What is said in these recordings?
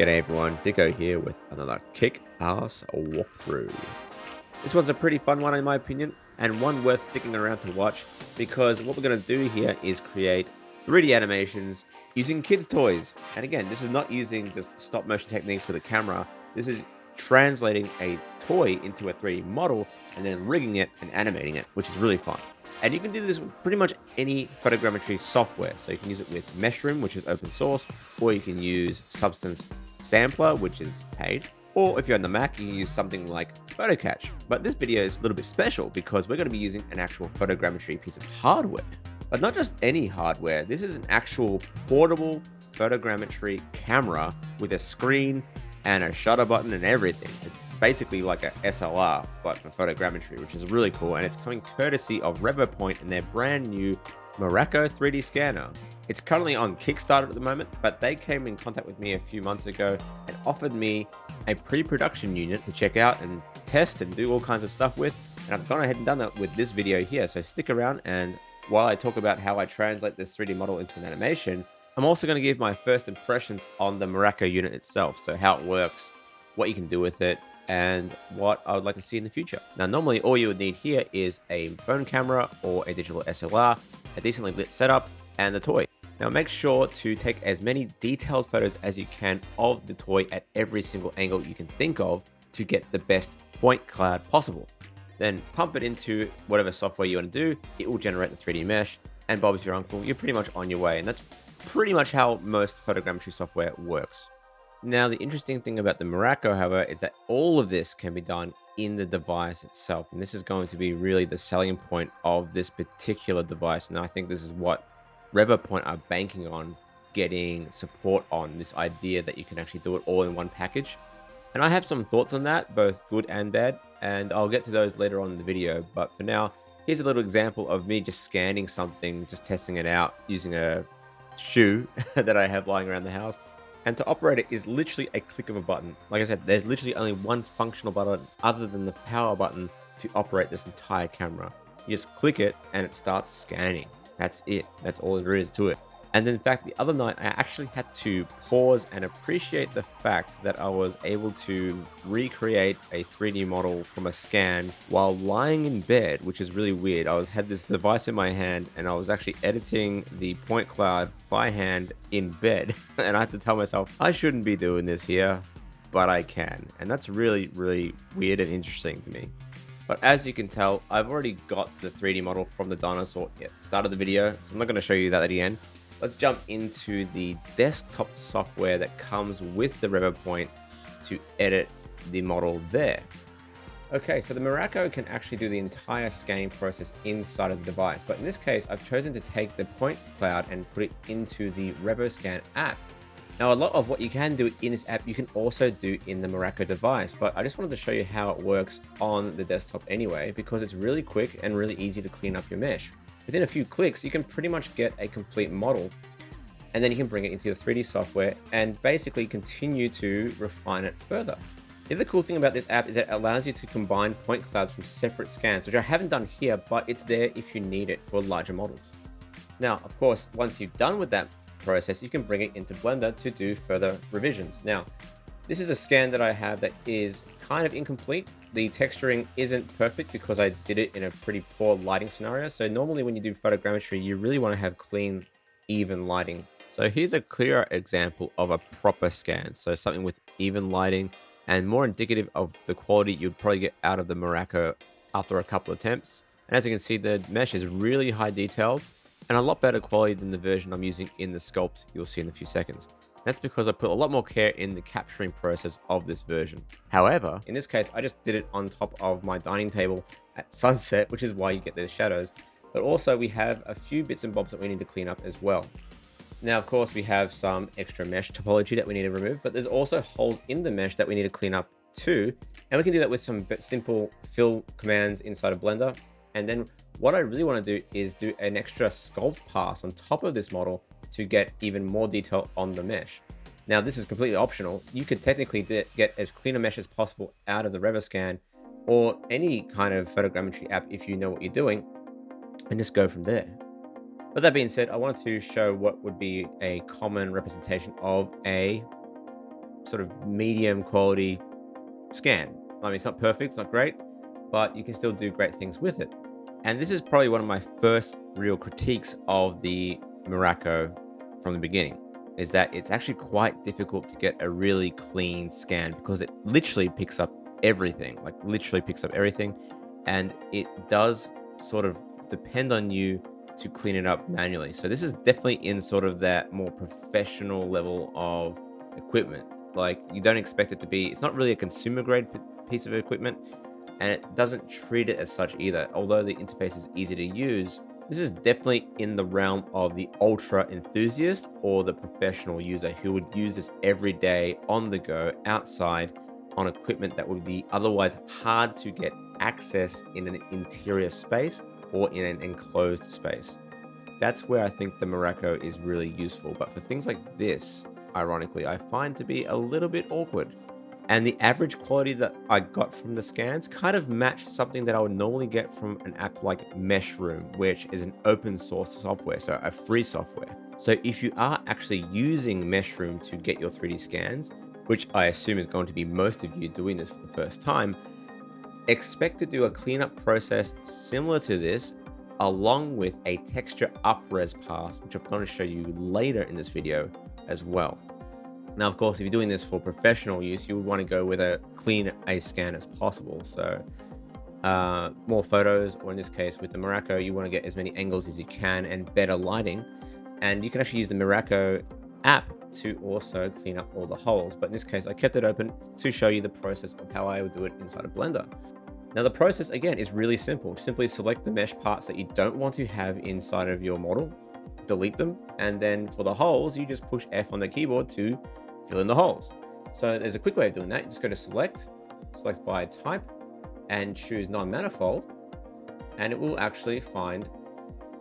G'day everyone, Dicko here with another kick-ass walkthrough. This one's a pretty fun one in my opinion, and one worth sticking around to watch, because what we're going to do here is create 3D animations using kids' toys. And again, this is not using just stop motion techniques with a camera, this is translating a toy into a 3D model and then rigging it and animating it, which is really fun. And you can do this with pretty much any photogrammetry software. So you can use it with Meshroom, which is open source, or you can use Substance Sampler, which is paid. Or if you're on the Mac, you can use something like PhotoCatch. But this video is a little bit special because we're going to be using an actual photogrammetry piece of hardware. But not just any hardware, this is an actual portable photogrammetry camera with a screen and a shutter button and everything. It's basically like a SLR, but for photogrammetry, which is really cool. And it's coming courtesy of Revopoint and their brand new MIRACO 3D scanner. It's currently on Kickstarter at the moment, but they came in contact with me a few months ago and offered me a pre-production unit to check out and test and do all kinds of stuff with. And I've gone ahead and done that with this video here. So stick around, and while I talk about how I translate this 3D model into an animation, I'm also going to give my first impressions on the MIRACO unit itself. So how it works, what you can do with it, and what I would like to see in the future. Now, normally all you would need here is a phone camera or a digital SLR, a decently lit setup, and the toy. Now, make sure to take as many detailed photos as you can of the toy at every single angle you can think of to get the best point cloud possible. Then pump it into whatever software you want to do. It will generate the 3D mesh, and Bob's your uncle. You're pretty much on your way, and that's pretty much how most photogrammetry software works. Now, the interesting thing about the MIRACO, however, is that all of this can be done in the device itself. And this is going to be really the selling point of this particular device. And I think this is what Revopoint are banking on getting support on, this idea that you can actually do it all in one package. And I have some thoughts on that, both good and bad, and I'll get to those later on in the video. But for now, here's a little example of me just scanning something, just testing it out using a shoe that I have lying around the house. And to operate it is literally a click of a button. Like I said, there's literally only one functional button other than the power button to operate this entire camera. You just click it and it starts scanning. That's it. That's all there is to it. And in fact, the other night, I actually had to pause and appreciate the fact that I was able to recreate a 3D model from a scan while lying in bed, which is really weird. Had this device in my hand and I was actually editing the point cloud by hand in bed. And I had to tell myself, I shouldn't be doing this here, but I can. And that's really, really weird and interesting to me. But as you can tell, I've already got the 3D model from the dinosaur at the start of the video, so I'm not going to show you that at the end. Let's jump into the desktop software that comes with the Revopoint to edit the model there. Okay, so the MIRACO can actually do the entire scanning process inside of the device, but in this case, I've chosen to take the point cloud and put it into the RevoScan app. Now, a lot of what you can do in this app, you can also do in the MIRACO device, but I just wanted to show you how it works on the desktop anyway, because it's really quick and really easy to clean up your mesh. Within a few clicks, you can pretty much get a complete model, and then you can bring it into your 3D software and basically continue to refine it further. The other cool thing about this app is that it allows you to combine point clouds from separate scans, which I haven't done here, but it's there if you need it for larger models. Now, of course, once you're done with that process, you can bring it into Blender to do further revisions. Now, this is a scan that I have that is kind of incomplete. The texturing isn't perfect because I did it in a pretty poor lighting scenario. So normally when you do photogrammetry, you really want to have clean, even lighting. So here's a clearer example of a proper scan. So something with even lighting and more indicative of the quality you'd probably get out of the MIRACO after a couple attempts. And as you can see, the mesh is really high detailed and a lot better quality than the version I'm using in the sculpt you'll see in a few seconds. That's because I put a lot more care in the capturing process of this version. However, in this case, I just did it on top of my dining table at sunset, which is why you get those shadows. But also we have a few bits and bobs that we need to clean up as well. Now, of course, we have some extra mesh topology that we need to remove, but there's also holes in the mesh that we need to clean up too. And we can do that with some simple fill commands inside of Blender. And then what I really want to do is do an extra sculpt pass on top of this model to get even more detail on the mesh. Now, this is completely optional. You could technically get as clean a mesh as possible out of the RevoScan or any kind of photogrammetry app if you know what you're doing, and just go from there. With that being said, I wanted to show what would be a common representation of a sort of medium quality scan. I mean, it's not perfect, it's not great, but you can still do great things with it. And this is probably one of my first real critiques of the Miraco from the beginning, is that it's actually quite difficult to get a really clean scan because it literally picks up everything, like literally picks up everything. And it does sort of depend on you to clean it up manually. So this is definitely in sort of that more professional level of equipment. Like you don't expect it to be, it's not really a consumer grade piece of equipment, and it doesn't treat it as such either. Although the interface is easy to use, this is definitely in the realm of the ultra enthusiast or the professional user who would use this every day on the go outside on equipment that would be otherwise hard to get access in an interior space or in an enclosed space. That's where I think the Miraco is really useful. But for things like this, ironically, I find to be a little bit awkward. And the average quality that I got from the scans kind of matched something that I would normally get from an app like Meshroom, which is an open source software, so a free software. So if you are actually using Meshroom to get your 3D scans, which I assume is going to be most of you doing this for the first time, expect to do a cleanup process similar to this, along with a texture up-res pass, which I'm going to show you later in this video as well. Now, of course, if you're doing this for professional use, you would want to go with a clean a scan as possible. So more photos, or in this case with the Miraco, you want to get as many angles as you can and better lighting. And you can actually use the Miraco app to also clean up all the holes. But in this case, I kept it open to show you the process of how I would do it inside of Blender. Now, the process, again, is really simple. Simply select the mesh parts that you don't want to have inside of your model, delete them, and then for the holes, you just push F on the keyboard to fill in the holes. So there's a quick way of doing that. You just go to select by type, and choose non-manifold, and it will actually find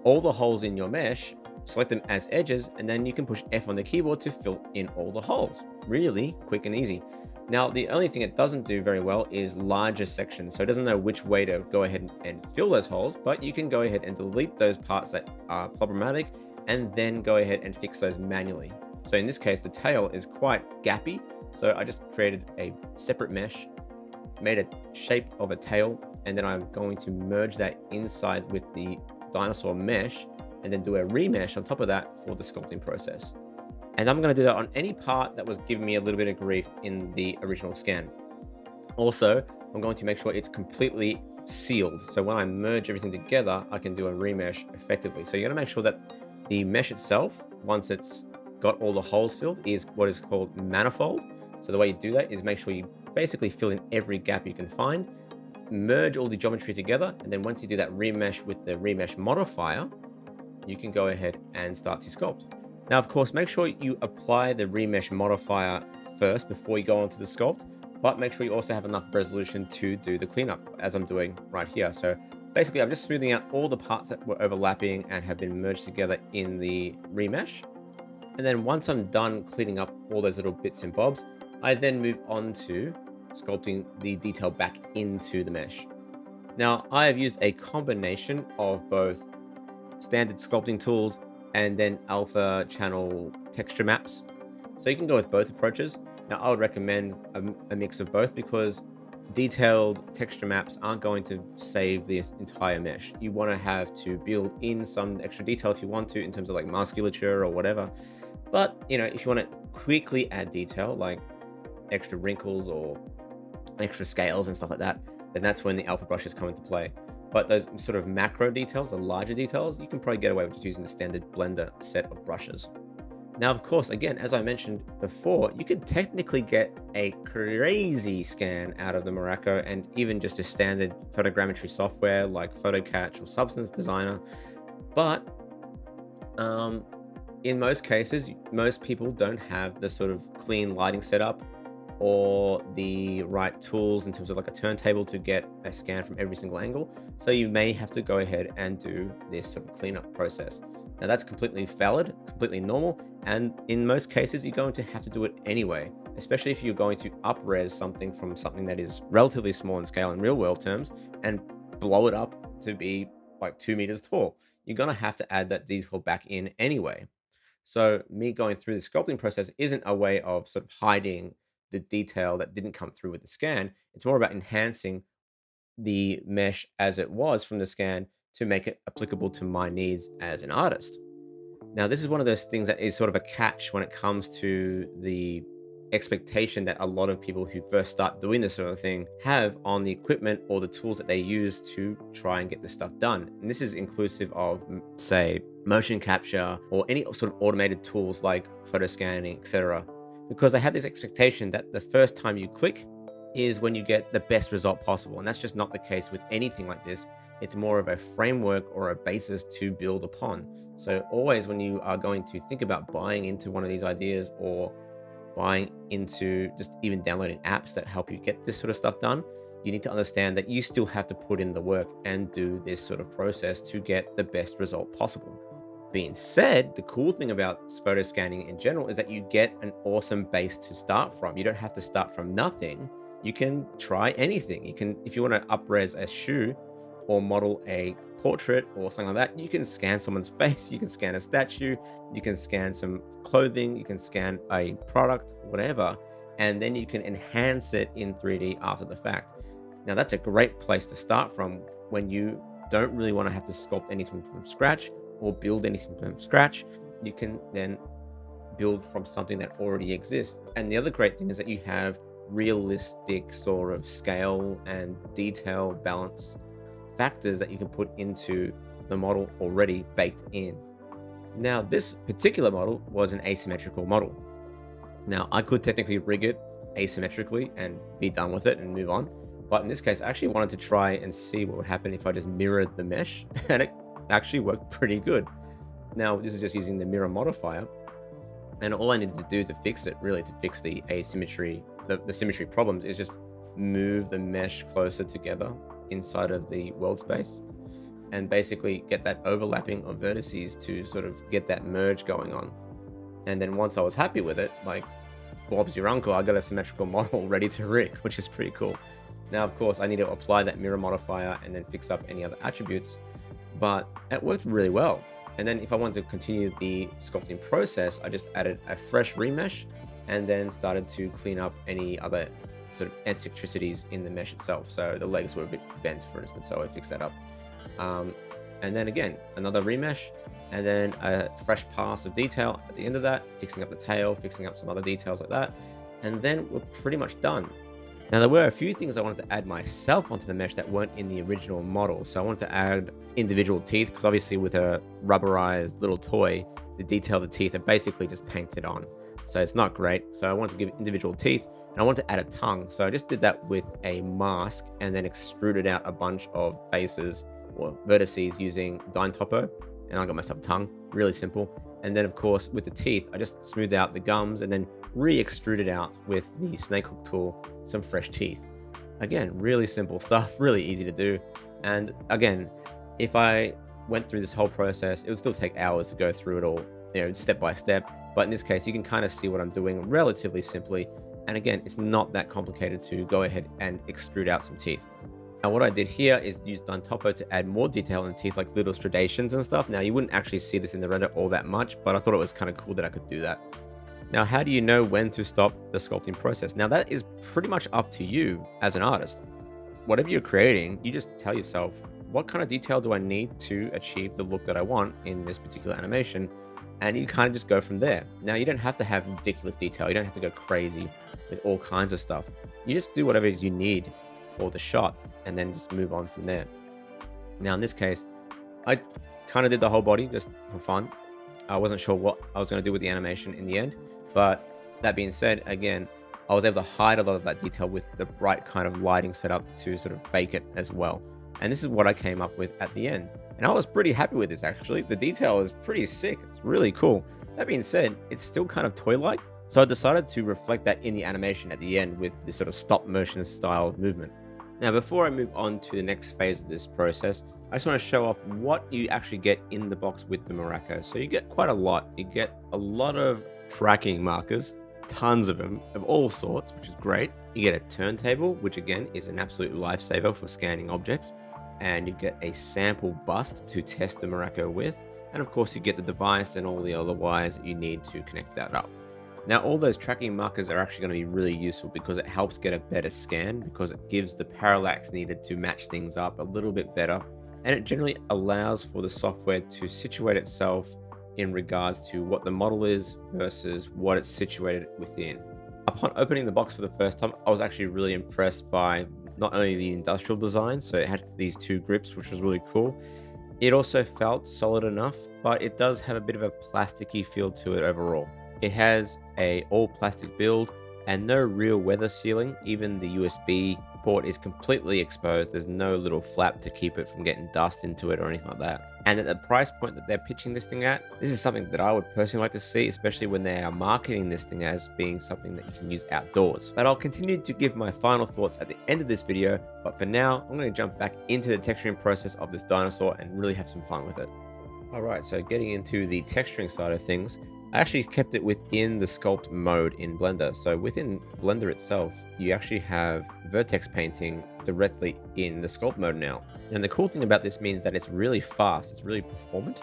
all the holes in your mesh, select them as edges, and then you can push F on the keyboard to fill in all the holes. Really quick and easy. Now, the only thing it doesn't do very well is larger sections, so it doesn't know which way to go ahead and fill those holes, but you can go ahead and delete those parts that are problematic, and then go ahead and fix those manually. So in this case, the tail is quite gappy, so I just created a separate mesh, made a shape of a tail, and then I'm going to merge that inside with the dinosaur mesh, and then do a remesh on top of that for the sculpting process. And I'm going to do that on any part that was giving me a little bit of grief in the original scan. Also, I'm going to make sure it's completely sealed, so when I merge everything together, I can do a remesh effectively. So you're going to make sure that the mesh itself, once it's got all the holes filled, is what is called manifold. So the way you do that is make sure you basically fill in every gap you can find, merge all the geometry together, and then once you do that remesh with the remesh modifier, you can go ahead and start to sculpt. Now, of course, make sure you apply the remesh modifier first before you go on to the sculpt, but make sure you also have enough resolution to do the cleanup, as I'm doing right here. So basically, I'm just smoothing out all the parts that were overlapping and have been merged together in the remesh. And then once I'm done cleaning up all those little bits and bobs, I then move on to sculpting the detail back into the mesh. Now, I have used a combination of both standard sculpting tools and then alpha channel texture maps. So you can go with both approaches. Now, I would recommend a mix of both because detailed texture maps aren't going to save this entire mesh. You want to have to build in some extra detail if you want to, in terms of like musculature or whatever. But, you know, if you want to quickly add detail, like extra wrinkles or extra scales and stuff like that, then that's when the alpha brushes come into play. But those sort of macro details, the larger details, you can probably get away with just using the standard Blender set of brushes. Now, of course, again, as I mentioned before, you can technically get a crazy scan out of the Miraco and even just a standard photogrammetry software like PhotoCatch or Substance Designer. But in most cases, most people don't have the sort of clean lighting setup or the right tools in terms of like a turntable to get a scan from every single angle. So you may have to go ahead and do this sort of cleanup process. Now that's completely valid, completely normal. And in most cases, you're going to have to do it anyway, especially if you're going to up-res something from something that is relatively small in scale in real world terms and blow it up to be like 2 meters tall. You're going to have to add that detail back in anyway. So me going through the sculpting process isn't a way of sort of hiding the detail that didn't come through with the scan. It's more about enhancing the mesh as it was from the scan to make it applicable to my needs as an artist. Now, this is one of those things that is sort of a catch when it comes to the expectation that a lot of people who first start doing this sort of thing have on the equipment or the tools that they use to try and get this stuff done. And this is inclusive of, say, motion capture or any sort of automated tools like photo scanning, etc. Because they have this expectation that the first time you click is when you get the best result possible. And that's just not the case with anything like this. It's more of a framework or a basis to build upon. So always when you are going to think about buying into one of these ideas or buying into just even downloading apps that help you get this sort of stuff done, you need to understand that you still have to put in the work and do this sort of process to get the best result possible. Being said, the cool thing about photo scanning in general is that you get an awesome base to start from. You don't have to start from nothing. You can try anything. You can, if you want to up-res a shoe or model a portrait or something like that, you can scan someone's face, you can scan a statue, you can scan some clothing, you can scan a product, whatever, and then you can enhance it in 3D after the fact. Now, that's a great place to start from when you don't really want to have to sculpt anything from scratch or build anything from scratch. You can then build from something that already exists. And the other great thing is that you have realistic sort of scale and detail balance factors that you can put into the model already baked in. Now, this particular model was an asymmetrical model. Now, I could technically rig it asymmetrically and be done with it and move on. But in this case, I actually wanted to try and see what would happen if I just mirrored the mesh, and it actually worked pretty good. Now, this is just using the mirror modifier, and all I needed to do to fix it, really to fix the asymmetry, the symmetry problems, is just move the mesh closer together inside of the world space and basically get that overlapping of vertices to sort of get that merge going on. And then once I was happy with it, like Bob's your uncle, I got a symmetrical model ready to rig, which is pretty cool. Now, of course, I need to apply that mirror modifier and then fix up any other attributes, but it worked really well. And then if I wanted to continue the sculpting process, I just added a fresh remesh and then started to clean up any other sort of eccentricities in the mesh itself. So the legs were a bit bent, for instance, so I fixed that up. And then again, another remesh, and then a fresh pass of detail at the end of that, fixing up the tail, fixing up some other details like that. And then we're pretty much done. Now, there were a few things I wanted to add myself onto the mesh that weren't in the original model. So I wanted to add individual teeth, because obviously with a rubberized little toy, the detail of the teeth are basically just painted on. So it's not great. So I wanted to give individual teeth, and I wanted to add a tongue. So I just did that with a mask and then extruded out a bunch of faces or vertices using Dine Topo, and I got myself a tongue. Really simple. And then, of course, with the teeth, I just smoothed out the gums and then re-extruded out with the snake hook tool some fresh teeth. Again, really simple stuff, really easy to do. And again, if I went through this whole process, it would still take hours to go through it all, step by step. But in this case, you can kind of see what I'm doing relatively simply. And again, it's not that complicated to go ahead and extrude out some teeth. Now, what I did here is use Dine Topo to add more detail in teeth, like little striations and stuff. Now, you wouldn't actually see this in the render all that much, but I thought it was kind of cool that I could do that. Now, how do you know when to stop the sculpting process? Now, that is pretty much up to you as an artist. Whatever you're creating, you just tell yourself, what kind of detail do I need to achieve the look that I want in this particular animation? And you kind of just go from there. Now, you don't have to have ridiculous detail. You don't have to go crazy with all kinds of stuff. You just do whatever it is you need for the shot and then just move on from there. Now, in this case, I kind of did the whole body just for fun. I wasn't sure what I was going to do with the animation in the end, but that being said, again, I was able to hide a lot of that detail with the right kind of lighting setup to sort of fake it as well. And this is what I came up with at the end. And I was pretty happy with this, actually. The detail is pretty sick. It's really cool. That being said, it's still kind of toy-like. So I decided to reflect that in the animation at the end with this sort of stop motion style of movement. Now, before I move on to the next phase of this process, I just want to show off what you actually get in the box with the Miraco. So you get quite a lot. You get a lot of tracking markers, tons of them of all sorts, which is great. You get a turntable, which again is an absolute lifesaver for scanning objects. And you get a sample bust to test the Miraco with. And of course, you get the device and all the other wires that you need to connect that up. Now, all those tracking markers are actually going to be really useful because it helps get a better scan, because it gives the parallax needed to match things up a little bit better. And it generally allows for the software to situate itself in regards to what the model is versus what it's situated within. Upon opening the box for the first time, I was actually really impressed by not only the industrial design, so it had these two grips, which was really cool. It also felt solid enough, but it does have a bit of a plasticky feel to it overall. It has a all plastic build and no real weather sealing. Even the USB port is completely exposed. There's no little flap to keep it from getting dust into it or anything like that. And at the price point that they're pitching this thing at, this is something that I would personally like to see, especially when they are marketing this thing as being something that you can use outdoors. But I'll continue to give my final thoughts at the end of this video. But for now, I'm going to jump back into the texturing process of this dinosaur and really have some fun with it. All right, so getting into the texturing side of things, I actually kept it within the sculpt mode in Blender. So within Blender itself, you actually have vertex painting directly in the sculpt mode now. And the cool thing about this means that it's really fast, it's really performant,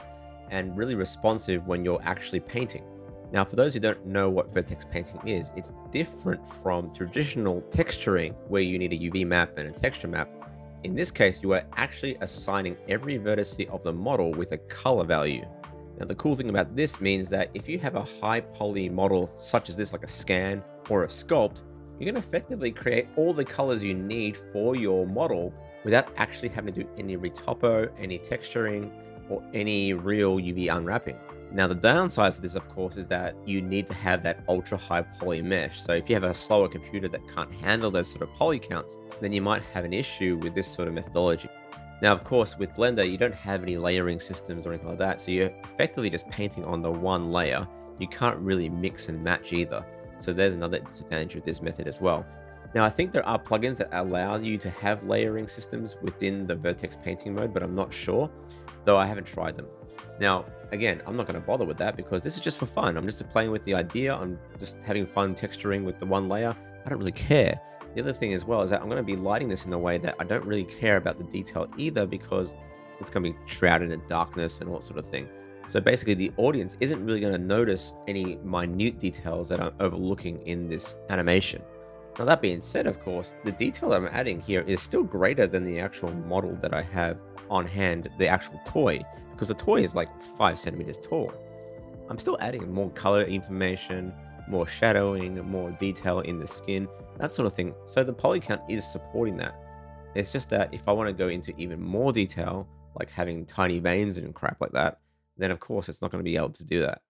and really responsive when you're actually painting. Now, for those who don't know what vertex painting is, it's different from traditional texturing where you need a UV map and a texture map. In this case, you are actually assigning every vertex of the model with a color value. Now, the cool thing about this means that if you have a high poly model such as this, like a scan or a sculpt, you can effectively create all the colors you need for your model without actually having to do any retopo, any texturing, or any real UV unwrapping. Now, the downside to this, of course, is that you need to have that ultra high poly mesh. So if you have a slower computer that can't handle those sort of poly counts, then you might have an issue with this sort of methodology. Now, of course, with Blender, you don't have any layering systems or anything like that, so you're effectively just painting on the one layer. You can't really mix and match either. So there's another disadvantage with this method as well. Now, I think there are plugins that allow you to have layering systems within the vertex painting mode, but I'm not sure, though I haven't tried them. Now, again, I'm not going to bother with that because this is just for fun. I'm just playing with the idea. I'm just having fun texturing with the one layer. I don't really care. The other thing as well is that I'm going to be lighting this in a way that I don't really care about the detail either, because it's going to be shrouded in darkness and all sort of thing. So basically the audience isn't really going to notice any minute details that I'm overlooking in this animation. Now, that being said, of course, the detail that I'm adding here is still greater than the actual model that I have on hand, the actual toy, because the toy is like 5 centimeters tall. I'm still adding more color information, more shadowing, more detail in the skin, that sort of thing. So the poly count is supporting that. It's just that if I want to go into even more detail, like having tiny veins and crap like that, then of course it's not going to be able to do that.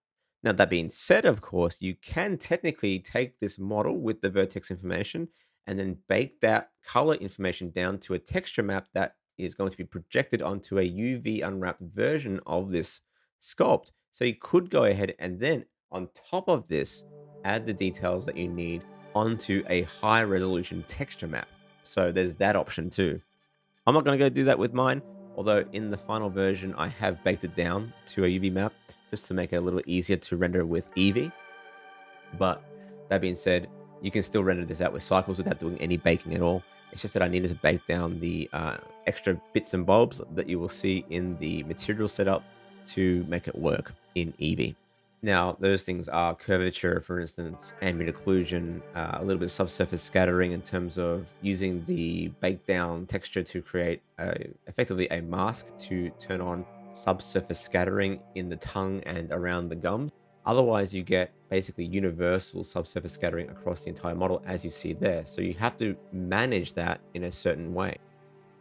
Now, that being said, of course, you can technically take this model with the vertex information and then bake that color information down to a texture map that is going to be projected onto a UV unwrapped version of this sculpt. So you could go ahead and then on top of this, add the details that you need onto a high resolution texture map. So there's that option too. I'm not going to go do that with mine, although in the final version, I have baked it down to a UV map just to make it a little easier to render with Eevee. But that being said, you can still render this out with cycles without doing any baking at all. It's just that I needed to bake down the extra bits and bobs that you will see in the material setup to make it work in Eevee. Now, those things are curvature, for instance, ambient occlusion, a little bit of subsurface scattering in terms of using the baked down texture to create effectively a mask to turn on subsurface scattering in the tongue and around the gums. Otherwise, you get basically universal subsurface scattering across the entire model, as you see there. So you have to manage that in a certain way.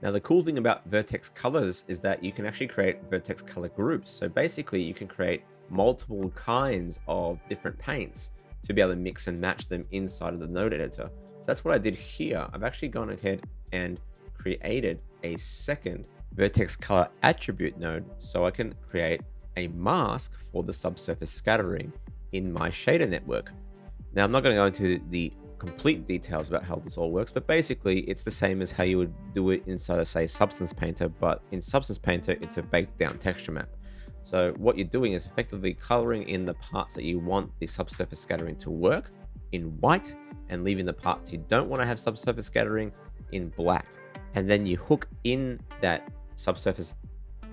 Now, the cool thing about vertex colors is that you can actually create vertex color groups. So basically, you can create multiple kinds of different paints to be able to mix and match them inside of the node editor. So that's what I did here. I've actually gone ahead and created a second vertex color attribute node so I can create a mask for the subsurface scattering in my shader network. Now, I'm not going to go into the complete details about how this all works, but basically it's the same as how you would do it inside of, say, Substance Painter, but in Substance Painter, it's a baked down texture map. So what you're doing is effectively coloring in the parts that you want the subsurface scattering to work in white and leaving the parts you don't want to have subsurface scattering in black. And then you hook in that subsurface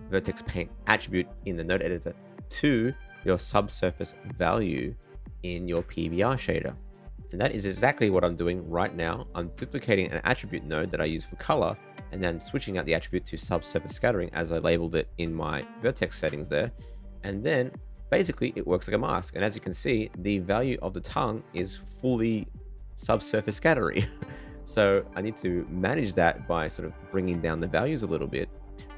vertex paint attribute in the node editor to your subsurface value in your PBR shader. And that is exactly what I'm doing right now. I'm duplicating an attribute node that I use for color and then switching out the attribute to subsurface scattering as I labeled it in my vertex settings there. And then basically it works like a mask. And as you can see, the value of the tongue is fully subsurface scattery. So I need to manage that by sort of bringing down the values a little bit,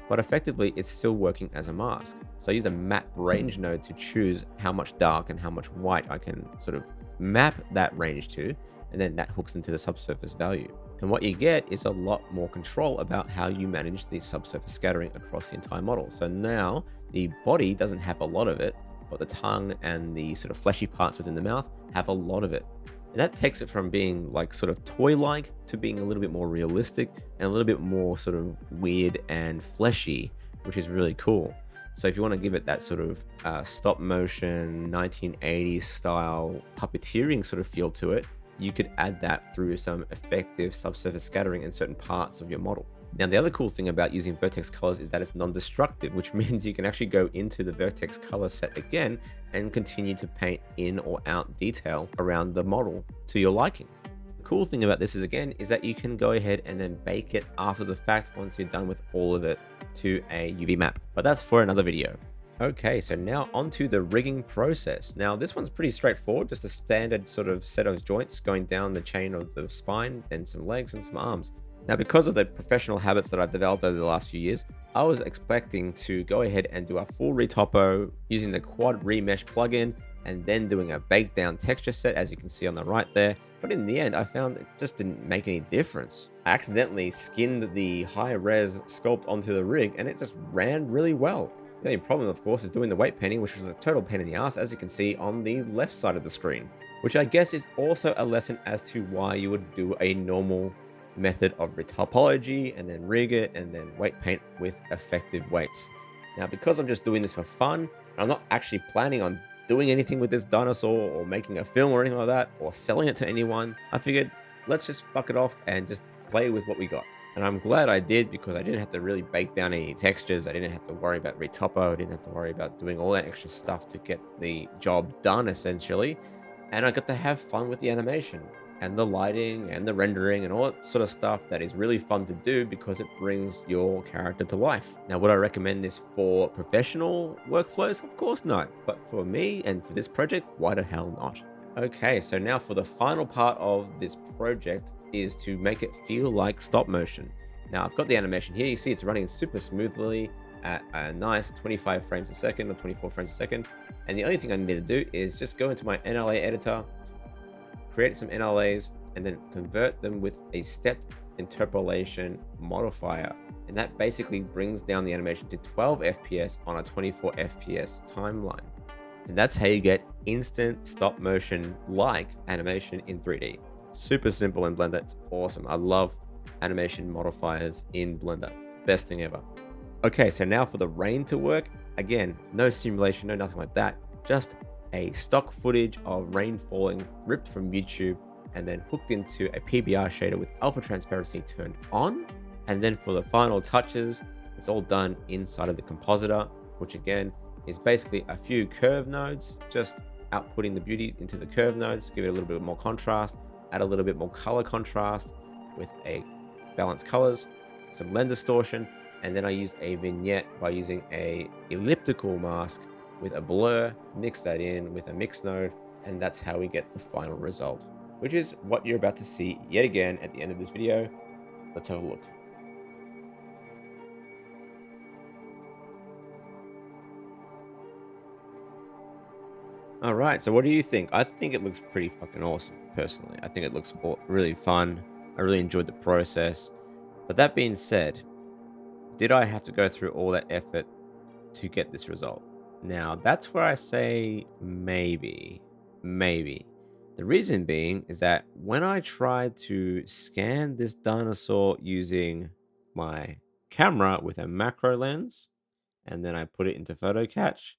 but effectively it's still working as a mask. So I use a map range node to choose how much dark and how much white I can sort of map that range to, and then that hooks into the subsurface value. And what you get is a lot more control about how you manage the subsurface scattering across the entire model. So now the body doesn't have a lot of it, but the tongue and the sort of fleshy parts within the mouth have a lot of it. And that takes it from being like sort of toy-like to being a little bit more realistic and a little bit more sort of weird and fleshy, which is really cool. So if you want to give it that sort of stop motion 1980s style puppeteering sort of feel to it, you could add that through some effective subsurface scattering in certain parts of your model. Now, the other cool thing about using vertex colors is that it's non-destructive, which means you can actually go into the vertex color set again and continue to paint in or out detail around the model to your liking. The cool thing about this is that you can go ahead and then bake it after the fact once you're done with all of it to a UV map, but that's for another video. Okay, so now onto the rigging process. Now this one's pretty straightforward, just a standard sort of set of joints going down the chain of the spine, then some legs and some arms. Now, because of the professional habits that I've developed over the last few years, I was expecting to go ahead and do a full retopo using the quad remesh plugin and then doing a baked down texture set, as you can see on the right there. But in the end, I found it just didn't make any difference. I accidentally skinned the high res sculpt onto the rig and it just ran really well. The only problem, of course, is doing the weight painting, which was a total pain in the ass, as you can see on the left side of the screen, which I guess is also a lesson as to why you would do a normal method of retopology and then rig it and then weight paint with effective weights. Now, because I'm just doing this for fun, I'm not actually planning on doing anything with this dinosaur or making a film or anything like that or selling it to anyone, I figured let's just fuck it off and just play with what we got. And I'm glad I did, because I didn't have to really bake down any textures. I didn't have to worry about retopo. I didn't have to worry about doing all that extra stuff to get the job done, essentially. And I got to have fun with the animation and the lighting and the rendering and all that sort of stuff that is really fun to do because it brings your character to life. Now, would I recommend this for professional workflows? Of course not. But for me and for this project, why the hell not? Okay, so now for the final part of this project is to make it feel like stop motion. Now, I've got the animation here. You see it's running super smoothly at a nice 25 frames a second or 24 frames a second. And the only thing I need to do is just go into my NLA editor, create some NLAs, and then convert them with a stepped interpolation modifier. And that basically brings down the animation to 12 FPS on a 24 FPS timeline. And that's how you get instant stop motion like animation in 3D. Super simple in Blender. It's awesome. I love animation modifiers in Blender. Best thing ever. Okay, so now for the rain to work. Again, no simulation, no nothing like that. Just a stock footage of rain falling ripped from YouTube and then hooked into a PBR shader with alpha transparency turned on. And then for the final touches, it's all done inside of the compositor, which again is basically a few curve nodes, just outputting the beauty into the curve nodes, give it a little bit more contrast, add a little bit more color contrast with a balanced colors, some lens distortion, and then I use a vignette by using a elliptical mask with a blur, mix that in with a mix node, and that's how we get the final result, which is what you're about to see yet again at the end of this video. Let's have a look. All right, so what do you think? I think it looks pretty fucking awesome, personally. I think it looks really fun. I really enjoyed the process. But that being said, did I have to go through all that effort to get this result? Now, that's where I say maybe. Maybe. The reason being is that when I tried to scan this dinosaur using my camera with a macro lens, and then I put it into photo catch,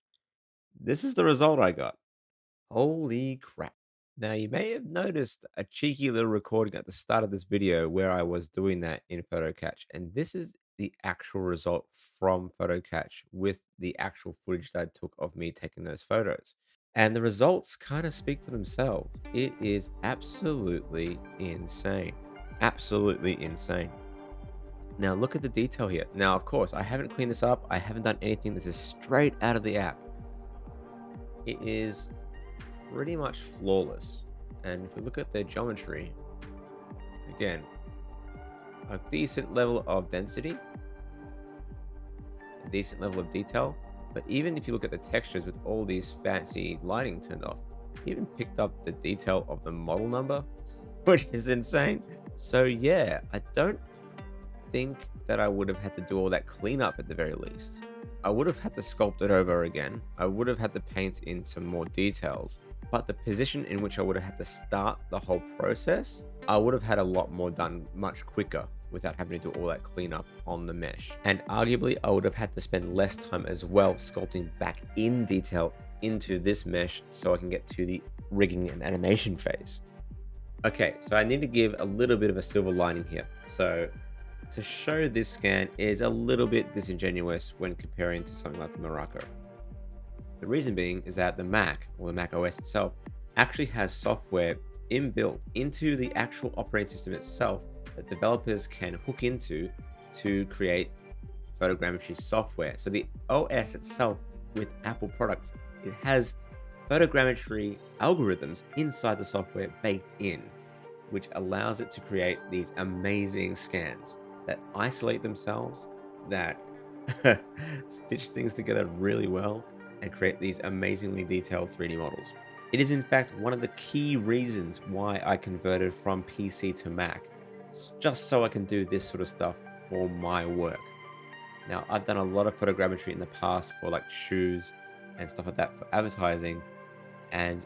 this is the result I got. Holy crap. Now, you may have noticed a cheeky little recording at the start of this video where I was doing that in photo catch, and this is the actual result from photo catch with the actual footage that I took of me taking those photos. And the results kind of speak for themselves. It is absolutely insane. Absolutely insane. Now look at the detail here. Now, of course, I haven't cleaned this up. I haven't done anything. This is straight out of the app. It is pretty much flawless. And if we look at the geometry, again, a decent level of density, a decent level of detail. But even if you look at the textures with all these fancy lighting turned off, even picked up the detail of the model number, which is insane. So yeah, I don't think that I would have had to do all that cleanup at the very least. I would have had to sculpt it over again. I would have had to paint in some more details. But the position in which I would have had to start the whole process, I would have had a lot more done much quicker without having to do all that cleanup on the mesh. And arguably, I would have had to spend less time as well sculpting back in detail into this mesh so I can get to the rigging and animation phase. Okay, so I need to give a little bit of a silver lining here. So to show this scan is a little bit disingenuous when comparing to something like the MIRACO. The reason being is that the Mac, or the Mac OS itself, actually has software inbuilt into the actual operating system itself that developers can hook into to create photogrammetry software. So the OS itself with Apple products, it has photogrammetry algorithms inside the software baked in, which allows it to create these amazing scans that isolate themselves, that stitch things together really well, and create these amazingly detailed 3D models. It is in fact one of the key reasons why I converted from PC to Mac, just so I can do this sort of stuff for my work. Now, I've done a lot of photogrammetry in the past for like shoes and stuff like that for advertising, and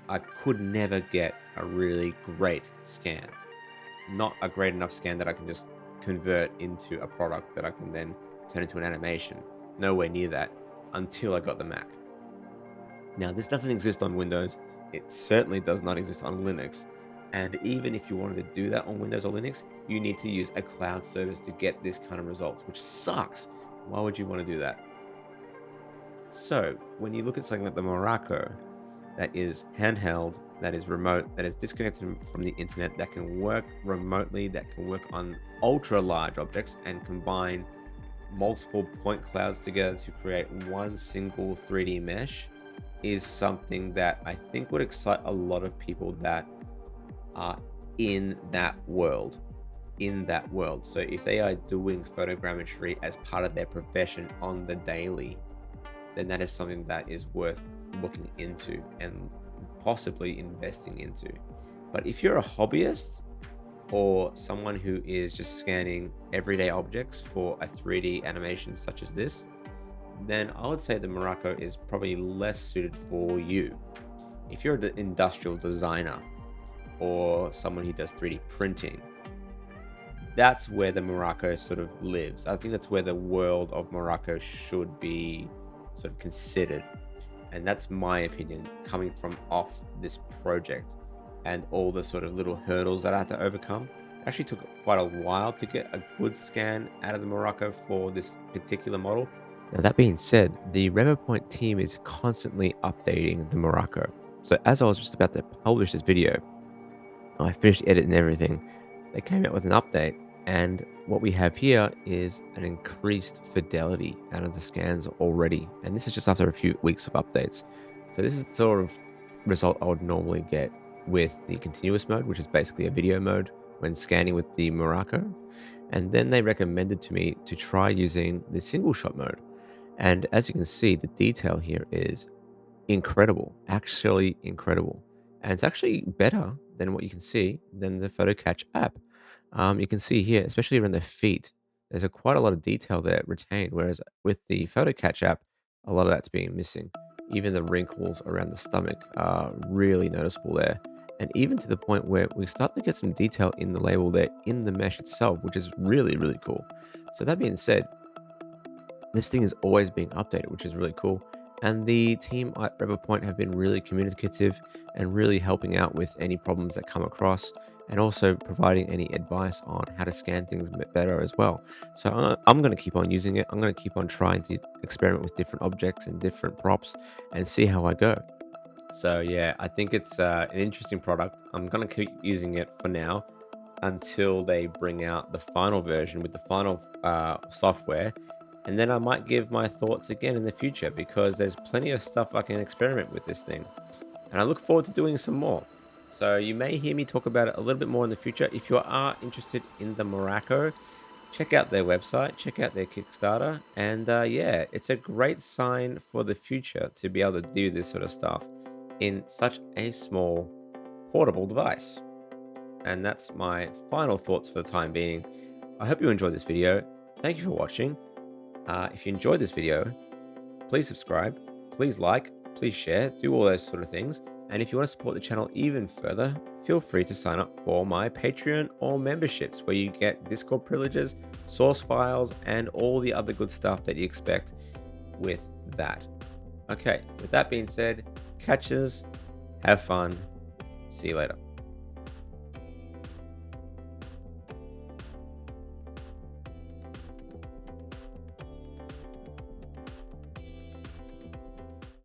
I could never get a really great scan. Not a great enough scan that I can just convert into a product that I can then turn into an animation. Nowhere near that until I got the Mac. Now, this doesn't exist on Windows. It certainly does not exist on Linux. And even if you wanted to do that on Windows or Linux, you need to use a cloud service to get this kind of results, which sucks. Why would you want to do that? So when you look at something like the MIRACO, that is handheld, that is remote, that is disconnected from the internet, that can work remotely, that can work on ultra large objects and combine multiple point clouds together to create one single 3D mesh, is something that I think would excite a lot of people that are in that world. So if they are doing photogrammetry as part of their profession on the daily, then that is something that is worth looking into and possibly investing into. But if you're a hobbyist or someone who is just scanning everyday objects for a 3D animation such as this, then I would say the MIRACO is probably less suited for you. If you're an industrial designer or someone who does 3D printing, that's where the MIRACO sort of lives. I think that's where the world of MIRACO should be sort of considered. And that's my opinion coming from off this project and all the sort of little hurdles that I had to overcome. It actually took quite a while to get a good scan out of the MIRACO for this particular model. Now, that being said, the Revopoint team is constantly updating the MIRACO. So as I was just about to publish this video, I finished editing everything. They came out with an update, and what we have here is an increased fidelity out of the scans already. And this is just after a few weeks of updates. So this is the sort of result I would normally get with the continuous mode, which is basically a video mode when scanning with the MIRACO. And then they recommended to me to try using the single shot mode. And as you can see, the detail here is incredible, actually incredible. And it's actually better than what you can see than the PhotoCatch app. You can see here, especially around the feet, there's quite a lot of detail there retained, whereas with the PhotoCatch app, a lot of that's being missing. Even the wrinkles around the stomach are really noticeable there. And even to the point where we start to get some detail in the label there in the mesh itself, which is really, really cool. So that being said, this thing is always being updated, which is really cool. And the team at Revopoint have been really communicative and really helping out with any problems that come across, and also providing any advice on how to scan things a bit better as well. So I'm going to keep on using it. I'm going to keep on trying to experiment with different objects and different props and see how I go. So yeah, I think it's an interesting product. I'm gonna keep using it for now until they bring out the final version with the final software, and then I might give my thoughts again in the future because there's plenty of stuff I can experiment with this thing, and I look forward to doing some more. So you may hear me talk about it a little bit more in the future. If you are interested in the Miraco, check out their website, check out their Kickstarter, and yeah, it's a great sign for the future to be able to do this sort of stuff in such a small portable device. And that's my final thoughts for the time being. I hope you enjoyed this video. Thank you for watching. If you enjoyed this video, please subscribe, please like, please share, do all those sort of things. And if you want to support the channel even further, feel free to sign up for my Patreon or memberships where you get Discord privileges, source files, and all the other good stuff that you expect with that. Okay, with that being said, catches, have fun, see you later.